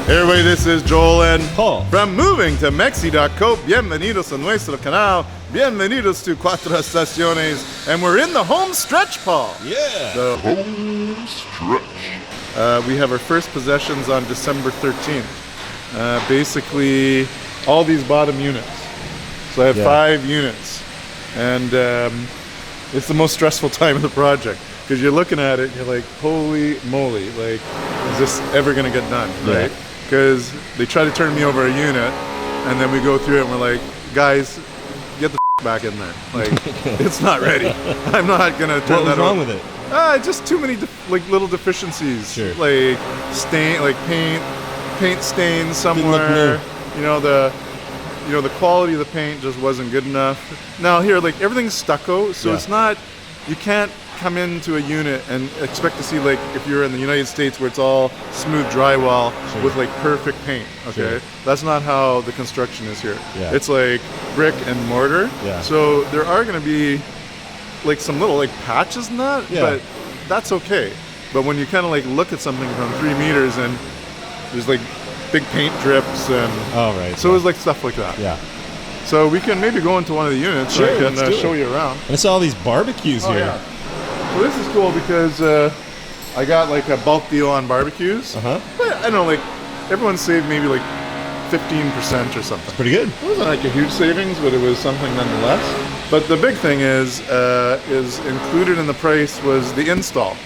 Hey everybody, this is Joel and Paul from Moving to Mexi.co. Bienvenidos a nuestro canal. Bienvenidos to Cuatro Estaciones. And we're in the home stretch, Paul. Yeah. The home stretch. We have our first possessions on December 13th. Basically, all these bottom units. So I have 5 units. And it's the most stressful time of the project. Because you're looking at it and you're like, holy moly, like, is this ever going to get done, right? Because they try to turn me over a unit, and then we go through it and we're like, guys, get the back in there. Like, it's not ready. I'm not going to turn that over. What was wrong with it? Just too many little deficiencies. Sure. Like stain, like paint stains somewhere. You know, the quality of the paint just wasn't good enough. Now here, like, everything's stucco, so it's not, you can't come into a unit and expect to see, like, if you're in the United States where it's all smooth drywall with like perfect paint. Okay, that's not how the construction is here. It's like brick and mortar. So there are going to be like some little like patches in that, but that's okay. But when you kind of like look at something from 3 meters and there's like big paint drips and so it was like stuff like that. So we can maybe go into one of the units so I can show you around. And I saw all these barbecues here. So this is cool because I got like a bulk deal on barbecues. But I don't know, like everyone saved maybe like 15% or something. That's pretty good. It wasn't like a huge savings, but it was something nonetheless. But the big thing is included in the price was the install.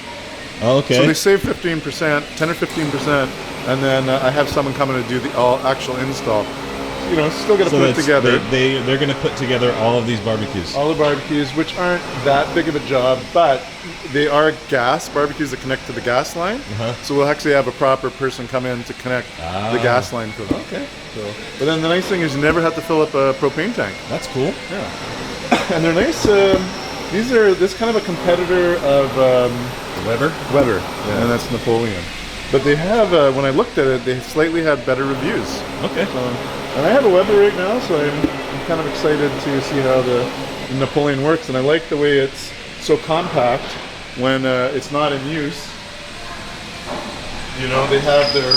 Okay. So they saved 15%, 10 or 15%, and then I have someone coming to do the actual install. You know, still got to put it together. They're going to put together all of these barbecues. All the barbecues, which aren't that big of a job, but they are gas barbecues that connect to the gas line. So we'll actually have a proper person come in to connect the gas line for them. Okay. So, but then the nice thing is you never have to fill up a propane tank. That's cool. Yeah. And they're nice. This kind of a competitor of Weber. And that's Napoleon. But they have, when I looked at it, they slightly had better reviews. Okay. And I have a Weber right now, so I'm kind of excited to see how the Napoleon works. And I like the way it's so compact when it's not in use. You know, they have their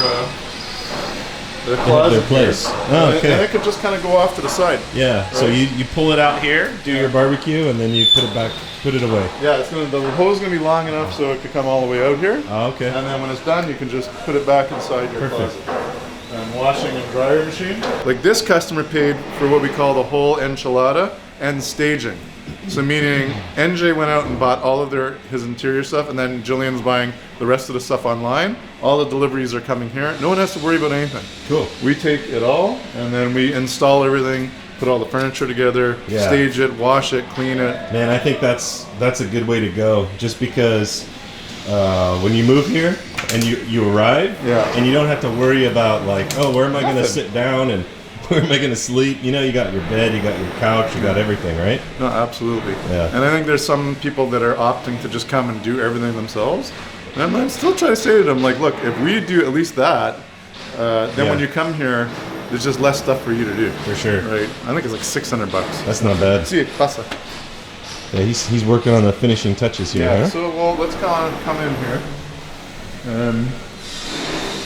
closet, their place. And it could just kind of go off to the side. Yeah. Right? So you pull it out here, do your barbecue, and then you put it back, put it away. Yeah, the hose is gonna be long enough so it could come all the way out here. Okay. And then when it's done, you can just put it back inside your closet. And washing and dryer machine. Like this customer paid for what we call the whole enchilada and staging. So meaning NJ went out and bought all of his interior stuff, and then Jillian's buying the rest of the stuff online. All the deliveries are coming here. No one has to worry about anything. Cool. We take it all, and then we install everything, put all the furniture together, stage it, wash it, clean it. Man, I think that's a good way to go. Just because when you move here and you arrive, and you don't have to worry about like, oh, where am I going to sit down and where am I going to sleep? You know, you got your bed, you got your couch, you got everything, right? No, absolutely. Yeah. And I think there's some people that are opting to just come and do everything themselves. And I still try to say to them, like, look, if we do at least that, then when you come here, there's just less stuff for you to do. For sure. Right? I think it's like $600. That's not bad. See, pasa. Yeah, he's working on the finishing touches here. Yeah. So let's come in here.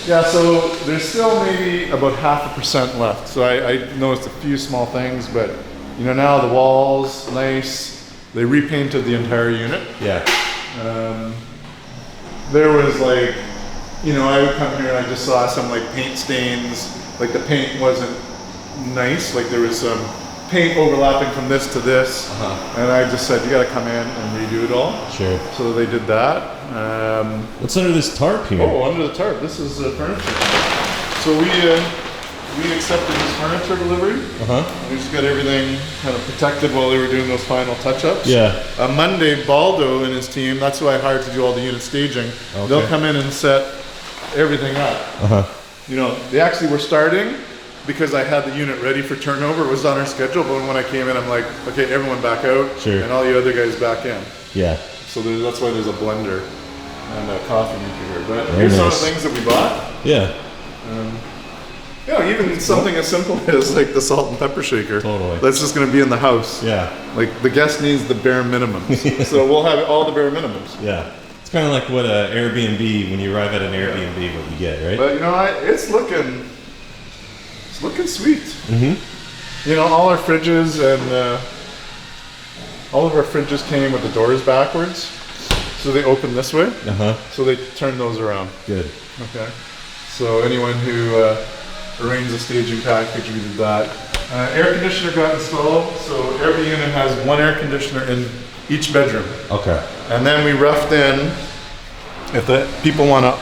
So there's still maybe about 0.5% left. So I noticed a few small things, but you know, now the walls, nice. They repainted the entire unit. Yeah. There was like, you know, I would come here and I just saw some like paint stains. Like the paint wasn't nice. Like there was some paint overlapping from this to this. And I just said, you got to come in and redo it all. Sure. So they did that. What's under this tarp here? Oh, under the tarp. This is furniture. So we accepted this furniture delivery. We just got everything kind of protected while they were doing those final touch-ups. Yeah. Monday, Baldo and his team, that's who I hired to do all the unit staging. They'll come in and set everything up. You know, they actually were starting because I had the unit ready for turnover. It was on our schedule, but when I came in, I'm like, okay, everyone back out, and all the other guys back in. Yeah. So that's why there's a blender and a coffee maker here. But here's some of the things that we bought. Yeah. You know, even something as simple as like the salt and pepper shaker. Totally. That's just going to be in the house. Yeah. Like the guest needs the bare minimum. So we'll have all the bare minimums. Yeah. It's kind of like what a Airbnb, when you arrive at an Airbnb, what you get, right? But you know, it's looking sweet. You know, all our fridges and all of our fridges came with the doors backwards, so they open this way. So they turn those around. Good. Okay. So anyone who arranged a staging package, we did that. Air conditioner got installed, so every unit has one air conditioner in each bedroom. Okay. And then we roughed in, if the people want to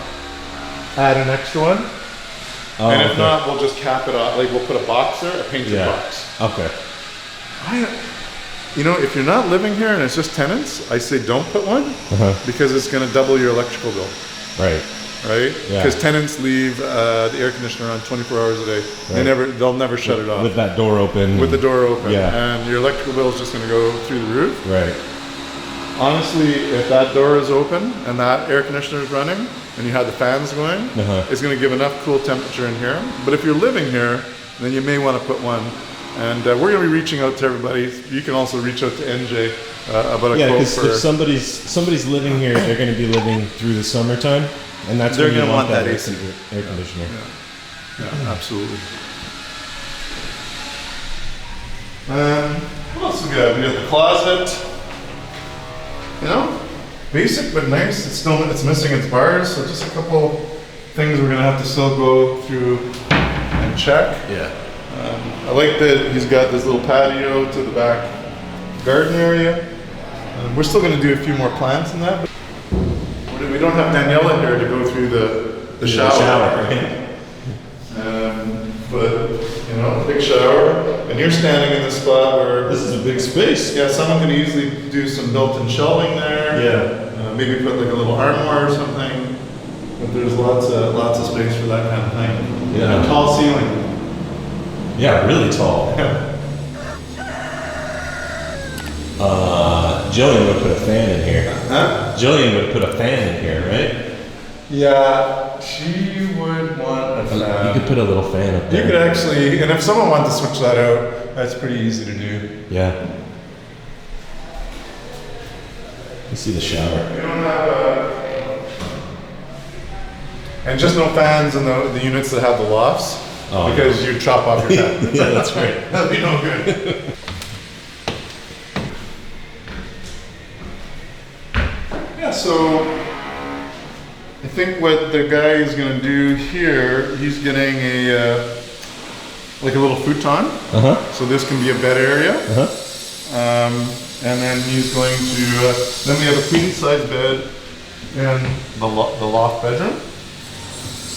add an extra one. And if not, we'll just cap it off. Like we'll put a box there, a painted box. Okay. You know, if you're not living here and it's just tenants, I say don't put one because it's going to double your electrical bill. Right. Right? Yeah. Because tenants leave the air conditioner on 24 hours a day. Right. They'll never shut it off. With that door open. With the door open. Yeah. And your electrical bill is just going to go through the roof. Right. Honestly, if that door is open and that air conditioner is running and you have the fans going, it's going to give enough cool temperature in here. But if you're living here, then you may want to put one. And we're going to be reaching out to everybody. You can also reach out to NJ about a quote. Yeah, because if somebody's living here, they're going to be living through the summertime, and that's they're when you going to want that air conditioner. Yeah, absolutely. What else we got? We got the closet. You know, basic but nice. It's missing its bars, so just a couple things we're gonna have to still go through and check. Yeah. I like that he's got this little patio to the back garden area. We're still gonna do a few more plants in that. But we don't have Daniela here to go through the shower. Right? But you know, big shower, and you're standing in the spot where This is a big space. yeah, someone can easily do some built-in shelving there. Yeah. Maybe put like a little armoire or something. But there's lots of space for that kind of thing. Yeah. And a tall ceiling. Yeah, really tall. Jillian would put a fan in here. Huh? Jillian would put a fan in here, right? Yeah, she would want a fan. You could put a little fan up You there. could actually, and if someone wanted to switch that out, that's pretty easy to do. Yeah. You see the shower. We don't have and just no fans in the units that have the lofts, because you chop off your fan. Yeah, that's right. That'd be no good. Yeah, so I think what the guy is going to do here, he's getting like a little futon. So this can be a bed area. And then he's going to, then we have a queen size bed in the loft bedroom.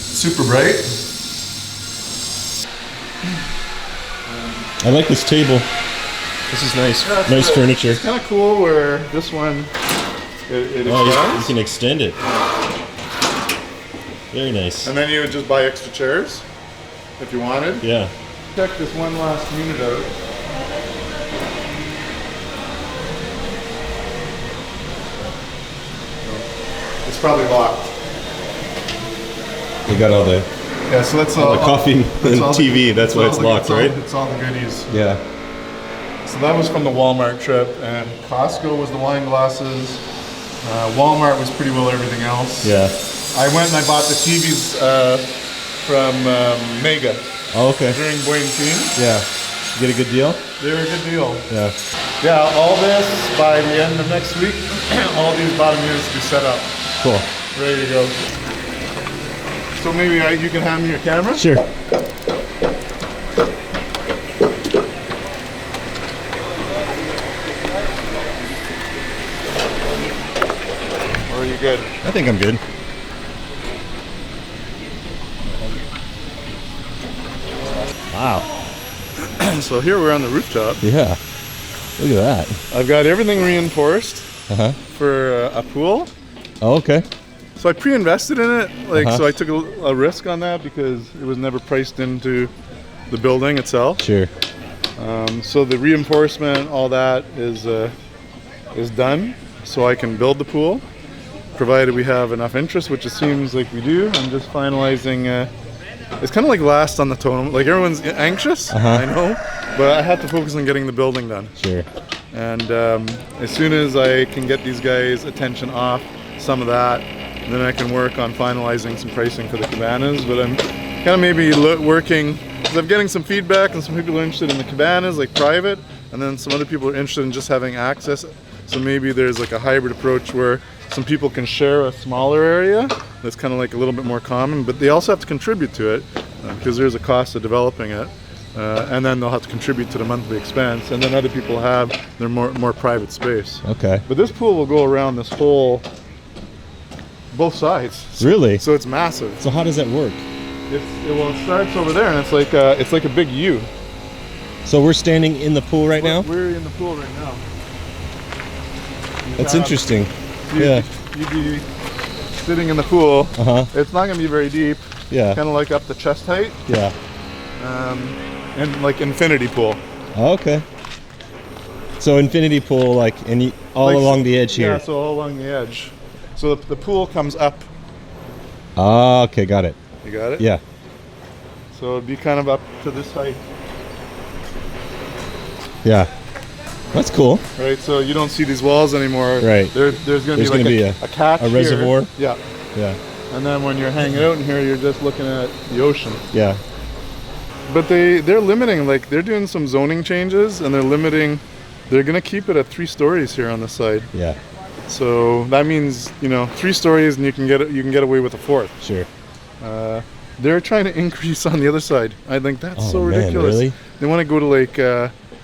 Super bright. I like this table. This is nice. Yeah, it's nice cool. furniture. It's kind of cool where this one, it Oh, you extends. can extend it. Very nice. And then you would just buy extra chairs if you wanted. Yeah. Check this one last unit out. It's probably locked. We got all the Yeah, so that's all the coffee and TV. That's why it's locked, right? It's all the goodies. Yeah. So that was from the Walmart trip, and Costco was the wine glasses. Walmart was pretty well everything else. Yeah. I went and I bought the TVs from Mega Oh, okay. during Buentin. Yeah. You get a good deal? They were a good deal. Yeah. Yeah, all this by the end of next week, all these bottom units will be set up, Cool. ready to go. So maybe you can hand me your camera? Sure. Or are you good? I think I'm good. Wow. So here we're on the rooftop. Yeah. Look at that. I've got everything reinforced Uh-huh. for a pool. Oh, okay. So I pre-invested in it, so I took a risk on that because it was never priced into the building itself. Sure. So the reinforcement, all that is done, so I can build the pool, provided we have enough interest, which it seems like we do. I'm just finalizing. It's kind of like last on the totem. Like everyone's anxious, I know, but I have to focus on getting the building done. Sure. And as soon as I can get these guys' attention off some of that. And then I can work on finalizing some pricing for the cabanas. But I'm kind of maybe working, because I'm getting some feedback and some people are interested in the cabanas, like private, and then some other people are interested in just having access. So maybe there's like a hybrid approach where some people can share a smaller area that's kind of like a little bit more common, but they also have to contribute to it because there's a cost of developing it. And then they'll have to contribute to the monthly expense, and then other people have their more private space. Okay. But this pool will go around this whole, both sides. Really? So it's massive. So how does that work? It starts over there, and it's like a big U. So we're standing in the pool right now? We're in the pool right now. That's interesting. You'd be sitting in the pool. It's not going to be very deep. Yeah. Kind of like up to chest height. Yeah. And like infinity pool. Oh, okay. So infinity pool, like, and all along the edge here. Yeah, so all along the edge. So the pool comes up. Ah, okay, got it. You got it? Yeah. So it'd be kind of up to this height. Yeah. That's cool. Right, so you don't see these walls anymore. Right. There's going to be like a catch a reservoir. Yeah. Yeah. And then when you're hanging out in here, you're just looking at the ocean. Yeah. But they're limiting, like they're doing some zoning changes, and they're going to keep it at 3 stories here on the side. Yeah. So that means, 3 stories, and you can get away with a 4th. Sure. They're trying to increase on the other side. I think that's so man, ridiculous. really? They want to go to like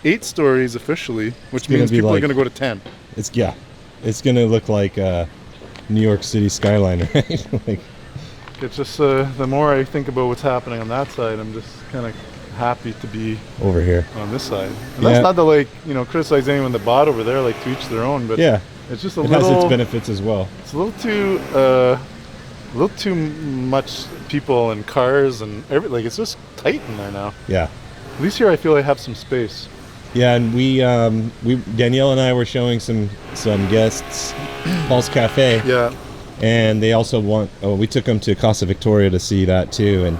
8 stories officially, which means people are going to go to 10. It's going to look like New York City skyline, right? Like, it's just the more I think about what's happening on that side, I'm just kind of happy to be over here on this side. And that's not to criticize anyone that bought over there, like to each their own, but yeah, it's just it has its benefits as well. It's a little too much people and cars and everything. Like it's just tight in there now. Yeah. At least here I feel I have some space. Yeah, and we Danielle and I were showing some guests Paul's Cafe. Yeah. And they also we took them to Casa Victoria to see that too, and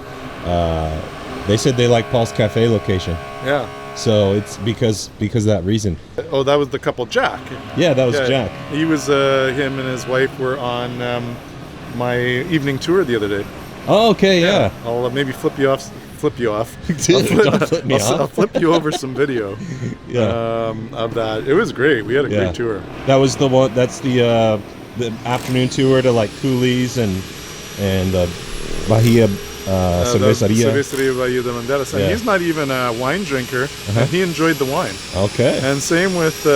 they said they like Paul's Cafe location. Yeah. So it's because of that reason. Oh, that was the couple, Jack. Yeah, that was Jack. He was him and his wife were on my evening tour the other day. Oh, okay, yeah. I'll maybe flip you off. Don't flip me off. I'll flip you over some video of that. It was great. We had a great tour. That was the one. That's the afternoon tour to like Cooley's and Bahia Cerveceria. Cerveceria Bahia de Banderas. And he's not even a wine drinker, and he enjoyed the wine. Okay. And same with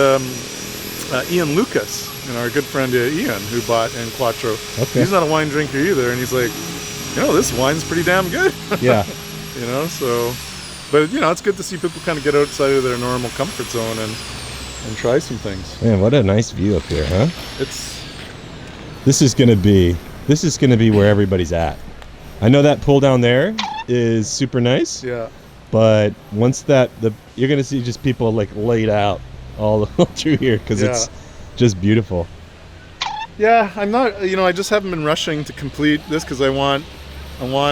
Ian Lucas, our good friend Ian, who bought in Cuatro. Okay. He's not a wine drinker either, and he's like, this wine's pretty damn good. Yeah. So, but it's good to see people kind of get outside of their normal comfort zone and try some things. Man, what a nice view up here, huh? This is gonna be where everybody's at. I know that pool down there is super nice. Yeah. But once you're gonna see just people like laid out all through here because it's just beautiful. Yeah, I'm not. I just haven't been rushing to complete this because I want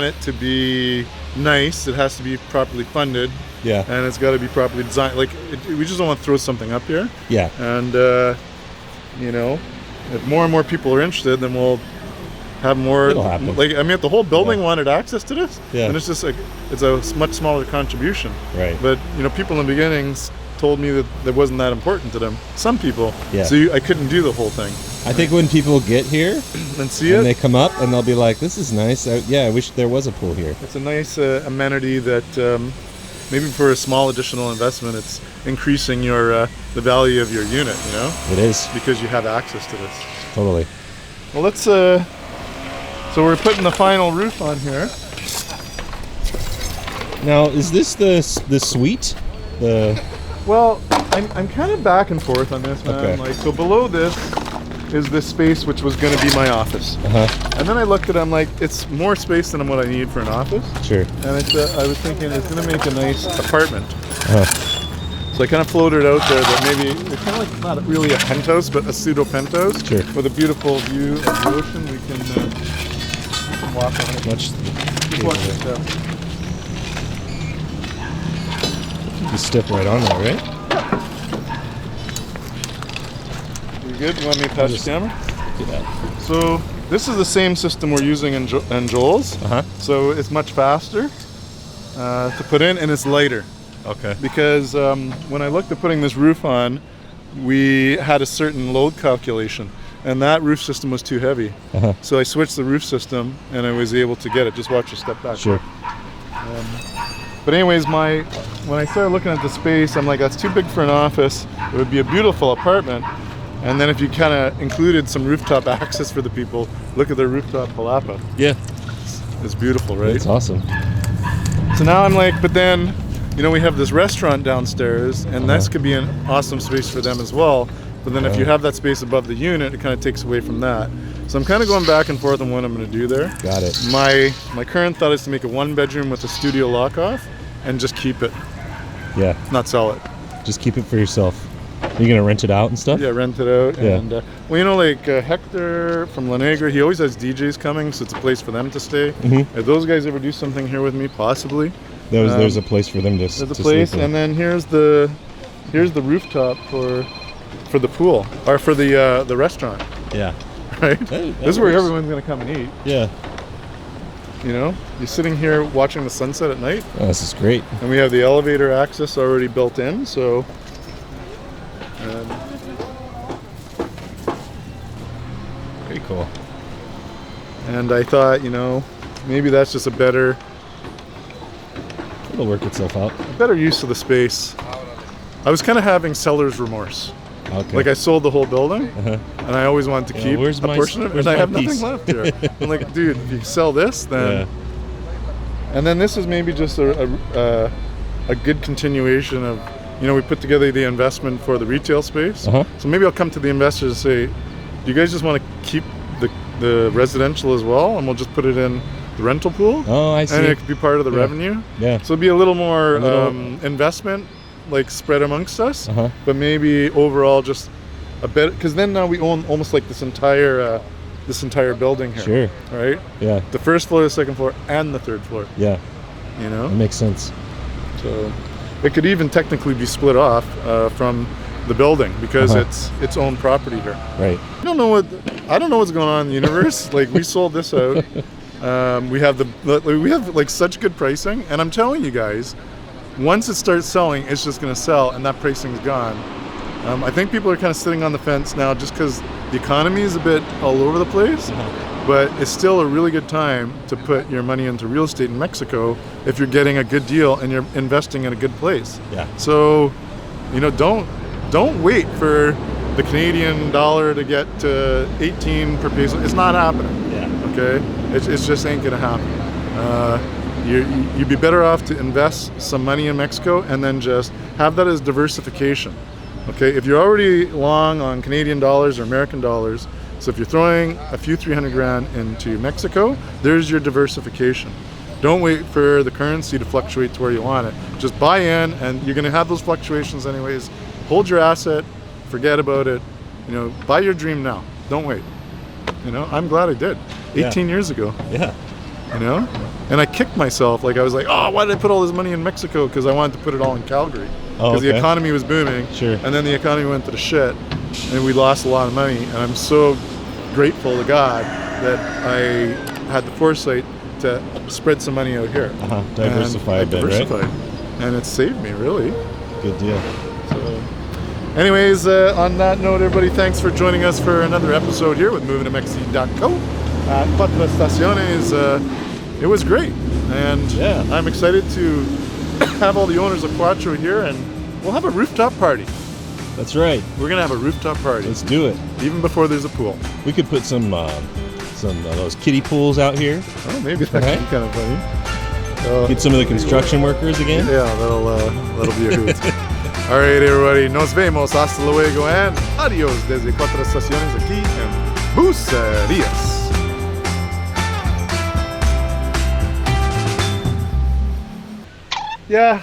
it to be nice. It has to be properly funded. Yeah. And it's got to be properly designed. Like we just don't want to throw something up here. Yeah. And if more and more people are interested, then we'll have more. It'll happen. If the whole building wanted access to this, then it's just like it's a much smaller contribution. Right. But people in the beginnings told me that wasn't that important to them. Some people. Yeah. So I couldn't do the whole thing. I think when people get here and see it, they come up and they'll be like, "This is nice. I wish there was a pool here." It's a nice amenity that maybe for a small additional investment, it's increasing the value of your unit. It is because you have access to this. Totally. Well, let's. So we're putting the final roof on here. Now, is this the suite? Well, I'm kind of back and forth on this, man. Okay. So below this is this space which was going to be my office. And then I looked at it, I'm like, it's more space than what I need for an office. Sure. And I was thinking it's going to make a nice apartment. So I kind of floated out there that maybe it's kind of like not really a penthouse, but a pseudo penthouse. Sure. With a beautiful view of the ocean. We can walk on it. Watch this stuff. You step right on there, right? You good? You want me to pass the camera? look at that. So this is the same system we're using in Joel's. So it's much faster to put in, and it's lighter. Okay. Because when I looked at putting this roof on, we had a certain load calculation, and that roof system was too heavy. So I switched the roof system, and I was able to get it. Just watch your step back. Sure. But anyways, when I started looking at the space, I'm like, that's too big for an office. It would be a beautiful apartment. And then if you kind of included some rooftop access for the people, look at their rooftop palapa. Yeah. It's beautiful, right? It's awesome. So now I'm like, but then, you know, we have this restaurant downstairs, and this could be an awesome space for them as well. But then if you have that space above the unit, it kind of takes away from that. So I'm kind of going back and forth on what I'm going to do there. Got it. My current thought is to make a 1-bedroom with a studio lock-off and just keep it. Yeah. Not sell it. Just keep it for yourself. Are you going to rent it out and stuff? Yeah, rent it out. Yeah. And, well, you know, like Hector from La Negra, he always has DJs coming, so it's a place for them to stay. If those guys ever do something here with me, possibly. There's a place for them to There's a place, sleep in. and then here's the rooftop for the pool, or for the restaurant. Yeah. Right? Hey, This is where everyone's going to come and eat. Yeah. You know, you're sitting here watching the sunset at night. Oh, this is great. And we have the elevator access already built in, so. Very cool. And I thought, you know, maybe that's just a better It'll work itself out. use of the space. I was kind of having seller's remorse. Okay. Like I sold the whole building, and I always wanted to keep where's a my- portion of it, where's and I my have piece? nothing left here. I'm like, dude, if you sell this, then. And then this is maybe just a good continuation of, you know, we put together the investment for the retail space. So maybe I'll come to the investors and say, do you guys just want to keep the residential as well, and we'll just put it in the rental pool? Oh, I see. And it could be part of the revenue. Yeah. So it'd be a little more investment, like spread amongst us, but maybe overall just a bit, because then now we own almost like this entire building here. Sure. Right? Yeah. The first floor, the second floor, and the third floor. Yeah. You know? That makes sense. So it could even technically be split off from the building because it's its own property here. Right. I don't know what's going on in the universe. Like, we sold this out. We have like such good pricing, and I'm telling you guys, once it starts selling, it's just going to sell, and that pricing's gone. I think people are kind of sitting on the fence now just because the economy is a bit all over the place, but it's still a really good time to put your money into real estate in Mexico if you're getting a good deal and you're investing in a good place. Yeah. So, you know, don't wait for the Canadian dollar to get to 18 per peso. It's not happening. Yeah. Okay? It's just ain't gonna happen. You'd be better off to invest some money in Mexico and then just have that as diversification. Okay, if you're already long on Canadian dollars or American dollars, so if you're throwing a few 300 grand into Mexico, there's your diversification. Don't wait for the currency to fluctuate to where you want it. Just buy in, and you're gonna have those fluctuations anyways. Hold your asset, forget about it. You know, buy your dream now. Don't wait. You know, I'm glad I did. 18 years ago. Yeah. You know? And I kicked myself. Like, I was like, oh, why did I put all this money in Mexico? Because I wanted to put it all in Calgary. Because the economy was booming. Sure. And then the economy went to the shit. And we lost a lot of money. And I'm so grateful to God that I had the foresight to spread some money out here. Diversify a bit, right? And it saved me, really. Good deal. So, anyways, on that note, everybody, thanks for joining us for another episode here with movingtomexi.co at Cuatro Estaciones. It was great, and I'm excited to have all the owners of Cuatro here, and we'll have a rooftop party. That's right. We're gonna have a rooftop party. Let's do it. Even before there's a pool. We could put some of those kiddie pools out here. Oh, maybe that could be kind of funny. Get some of the construction workers again. Yeah, that'll be a hoot. All right, everybody, nos vemos, hasta luego, and adios desde Cuatro Estaciones aquí en Bucerias. Yeah,